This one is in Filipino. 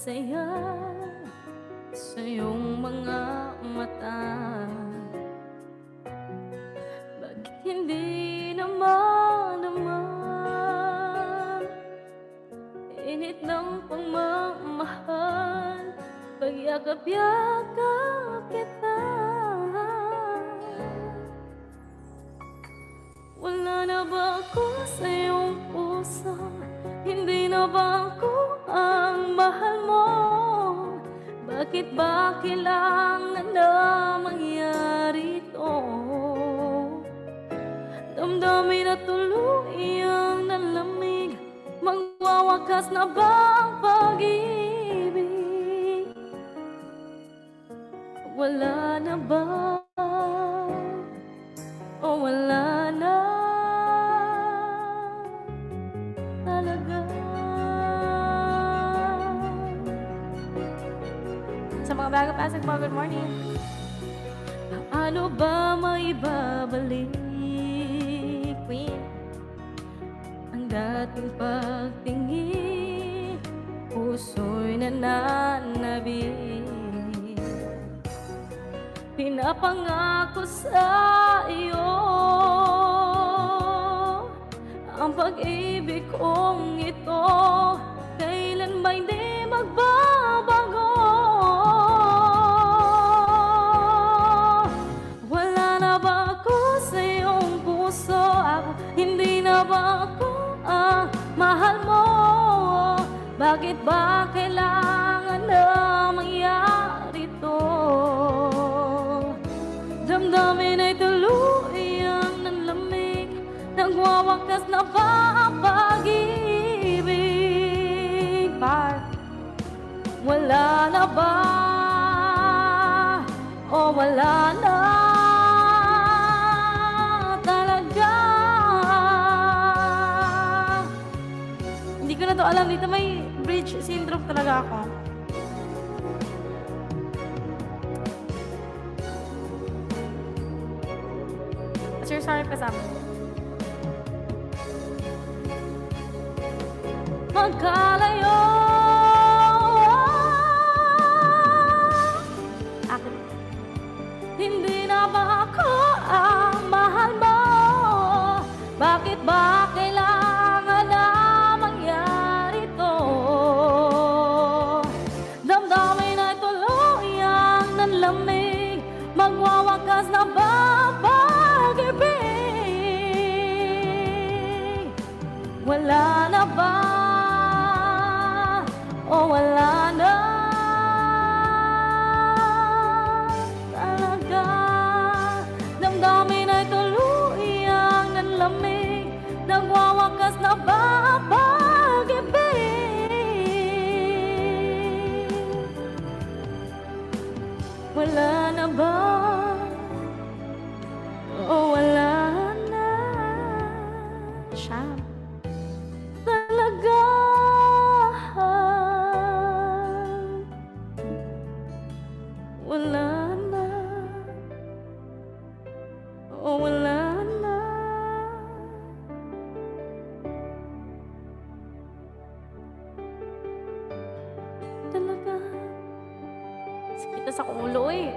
saya sa iyong mga mata. Bakit hindi naman naman init ng pagmamahal, pagyakap-yakap kita? Wala na ba ako sa iyong puso? Hindi na ba ako ang mahal mo? Bakit ba kailangan na mangyari ito? Damdamin at tuluyang nalamig, magwawakas na ba ang pag-ibig? Wala na ba? O wala na talaga? Sa mga bago pasok po, good morning. Paano ba maibabalik, Queen, ang dating pagtingin? Puso'y nananabik, pinapangako sa iyo ang pag-ibig kong ito, kailan ba hindi magbabago? Wala na ba ako sa iyong puso? Hindi na ba ako ang mahal mo? Bakit ba kailangan na mangyari ito? Damdamin ay tuluyang nanlamig, nagwawakas na ba ang pag-ibig? Wala na ba? O wala na talaga? Hindi ko na to alam. Dito may bridge syndrome talaga ako. Sir, sorry pa sa amin. Magkalayo akin. Hindi na ba ako ang mahal mo? Bakit ba kailangan na mangyari to? Damdamin ay tuluyang nanlamig, magwawakas na ba ang pag-ibig? Wala na ba? O wala na talaga? Damdamin ay tuluyang nanlamig, nagwawakas na ba ang pag-ibig? Wala na ba? O wala na siya talaga? Wala na. O wala na talaga. Sakit na sa ulo eh.